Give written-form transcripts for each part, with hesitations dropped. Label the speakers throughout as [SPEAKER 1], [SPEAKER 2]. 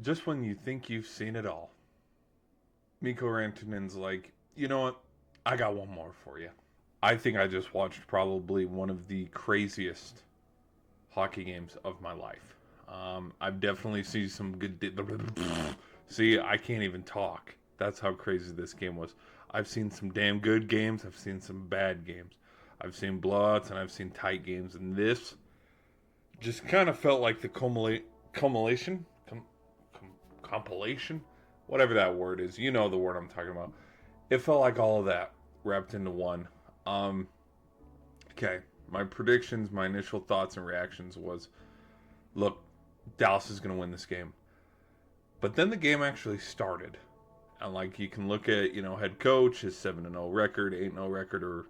[SPEAKER 1] Just when you think you've seen it all, Mikko Rantanen's like, you know what? I got one more for you. I think I just watched probably one of the craziest hockey games of my life. I've definitely seen some good. See, I can't even talk. That's how crazy this game was. I've seen some damn good games. I've seen some bad games. I've seen blowouts and I've seen tight games. And this just kind of felt like the culmination, compilation, whatever that word is. You know the word I'm talking about. It felt like all of that wrapped into one. Um, okay, my predictions, my initial thoughts and reactions was, look, Dallas is going to win this game. But then the game actually started. And like you can look at, head coach, his 7-0 record, 8-0 record, or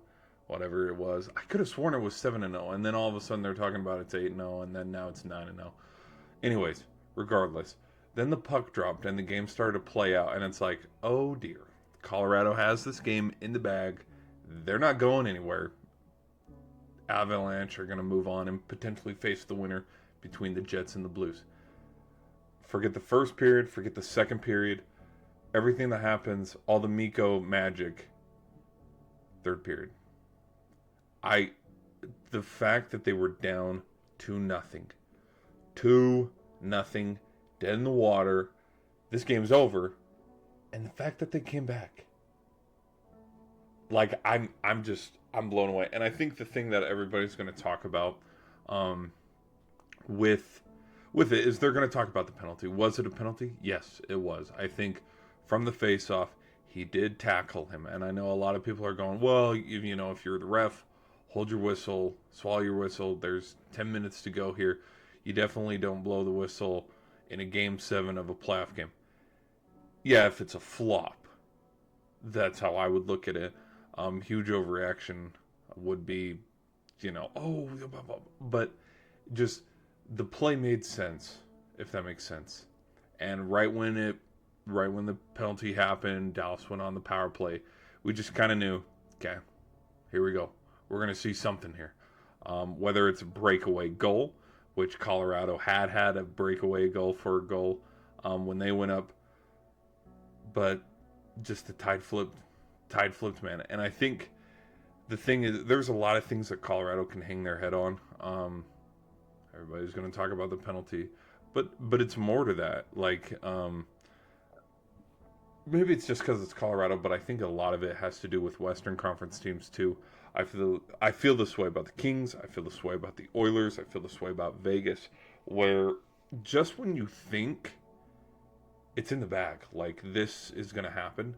[SPEAKER 1] whatever it was. I could have sworn it was 7-0, and then all of a sudden they're talking about it's 8-0, and then now it's 9-0. Anyways, regardless, then the puck dropped and the game started to play out, and it's like, oh dear, Colorado has this game in the bag. They're not going anywhere. Avalanche are going to move on and potentially face the winner between the Jets and the Blues. Forget the first period, forget the second period, everything that happens, all the Mikko magic, third period. The fact that they were down 2-0, 2-0, dead in the water, this game's over, and the fact that they came back, like I'm blown away. And I think the thing that everybody's going to talk about, with it is they're going to talk about the penalty. Was it a penalty? Yes, it was. I think from the face-off, he did tackle him, and I know a lot of people are going, well, if you're the ref, hold your whistle, swallow your whistle. There's 10 minutes to go here. You definitely don't blow the whistle in a game 7 of a playoff game. Yeah, if it's a flop, that's how I would look at it. Huge overreaction would be, oh, but just the play made sense, if that makes sense. And right when the penalty happened, Dallas went on the power play. We just kind of knew, okay, here we go. We're going to see something here. Whether it's a breakaway goal, which Colorado had a breakaway goal for a goal when they went up, but just the tide flipped, man. And I think the thing is, there's a lot of things that Colorado can hang their head on. Everybody's going to talk about the penalty, but it's more to that. Like, maybe it's just because it's Colorado, but I think a lot of it has to do with Western Conference teams too. I feel this way about the Kings. I feel this way about the Oilers. I feel this way about Vegas, where just when you think it's in the bag, like this is going to happen,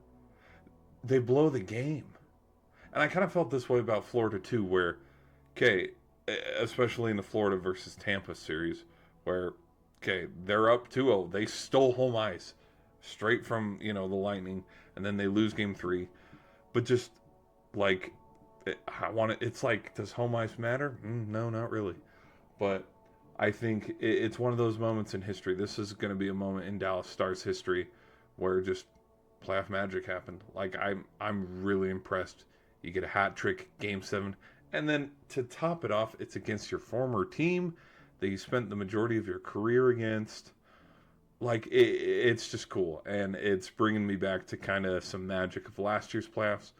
[SPEAKER 1] they blow the game. And I kind of felt this way about Florida too, where, okay, especially in the Florida versus Tampa series, where, okay, they're up 2-0. They stole home ice straight from, the Lightning, and then they lose game 3. But just, like, it's like, does home ice matter? No, not really. But I think it's one of those moments in history. This is going to be a moment in Dallas Stars history where just playoff magic happened. Like, I'm really impressed. You get a hat trick, game 7, and then to top it off, it's against your former team that you spent the majority of your career against. Like, it's just cool, and it's bringing me back to kind of some magic of last year's playoffs,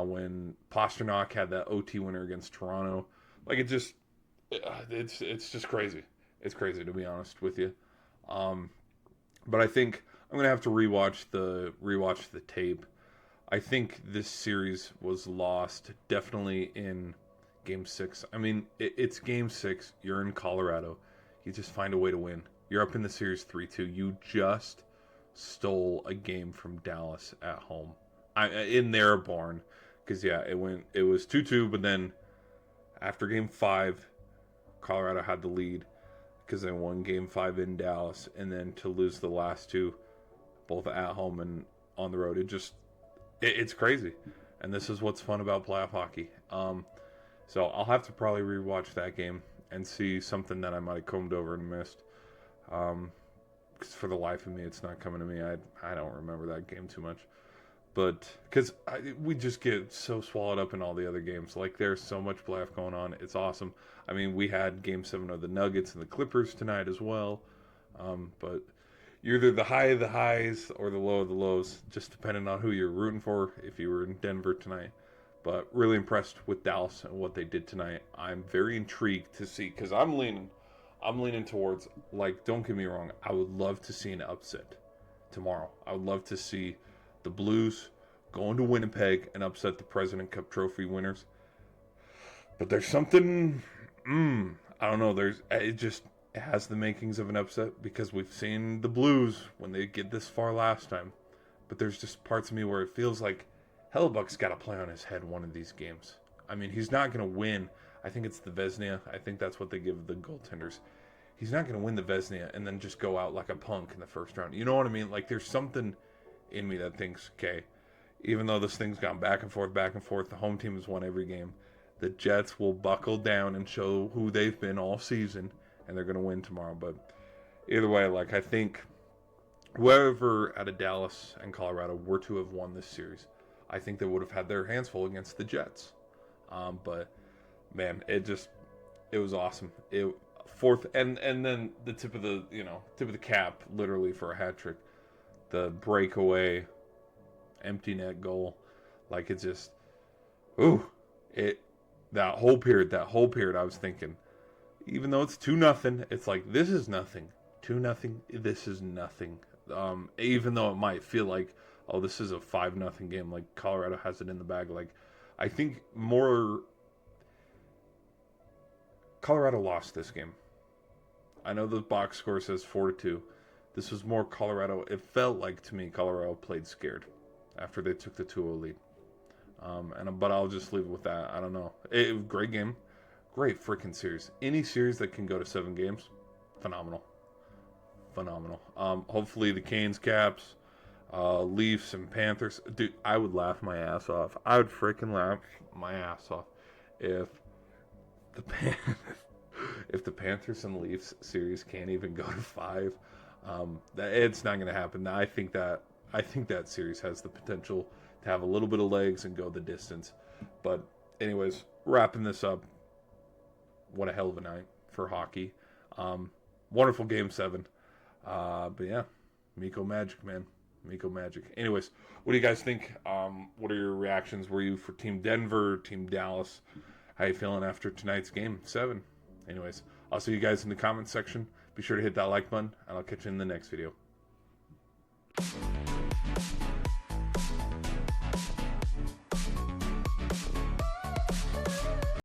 [SPEAKER 1] when Pastrnak had that OT winner against Toronto. Like, it's just crazy. It's crazy, to be honest with you. Um, but I think I'm gonna have to rewatch the tape. I think this series was lost definitely in Game 6. I mean, it's Game 6. You're in Colorado. You just find a way to win. You're up in the series 3-2. You just stole a game from Dallas at home. In their barn. Because, yeah, it was 2-2, but then after Game 5, Colorado had the lead because they won Game 5 in Dallas. And then to lose the last two, both at home and on the road, it's crazy. And this is what's fun about playoff hockey. So I'll have to probably rewatch that game and see something that I might have combed over and missed. Because for the life of me, it's not coming to me. I don't remember that game too much. But because we just get so swallowed up in all the other games. Like, there's so much playoff going on. It's awesome. I mean, we had Game 7 of the Nuggets and the Clippers tonight as well. But you're either the high of the highs or the low of the lows, just depending on who you're rooting for if you were in Denver tonight. But really impressed with Dallas and what they did tonight. I'm very intrigued to see because I'm leaning towards, like, don't get me wrong, I would love to see an upset tomorrow. I would love to see the Blues go into Winnipeg and upset the President Cup Trophy winners. But there's something, I don't know. It has the makings of an upset because we've seen the Blues when they get this far last time. But there's just parts of me where it feels like Hellebuck's got to play on his head one of these games. I mean, he's not going to win. I think it's the Vezina. I think that's what they give the goaltenders. He's not going to win the Vezina and then just go out like a punk in the first round. You know what I mean? Like, there's something in me that thinks, okay, even though this thing's gone back and forth, the home team has won every game. The Jets will buckle down and show who they've been all season, and they're going to win tomorrow. But either way, like, I think whoever out of Dallas and Colorado were to have won this series, I think they would have had their hands full against the Jets. But man, it was awesome. Fourth and then the tip of the cap, literally, for a hat trick, the breakaway empty net goal. Like, it just, that whole period I was thinking, even though it's 2-0, it's like, this is nothing. 2-0, this is nothing. Even though it might feel like, oh, this is a 5-0 game, like Colorado has it in the bag. Like, I think more Colorado lost this game. I know the box score says 4-2. This was more Colorado. It felt like, to me, Colorado played scared after they took the 2-0 lead. But I'll just leave it with that. I don't know. Great game. Great freaking series. Any series that can go to 7 games, phenomenal. Hopefully the Canes, Caps, Leafs, and Panthers. Dude, I would laugh my ass off. I would freaking laugh my ass off if the Panthers and Leafs series can't even go to 5. It's not going to happen. I think that series has the potential to have a little bit of legs and go the distance. But anyways, wrapping this up, what a hell of a night for hockey. Wonderful Game 7. But yeah, Mikko Magic, man. Mikko Magic. Anyways, what do you guys think? What are your reactions? Were you for Team Denver, Team Dallas? How you feeling after tonight's Game 7? Anyways, I'll see you guys in the comments section. Be sure to hit that like button, and I'll catch you in the next video.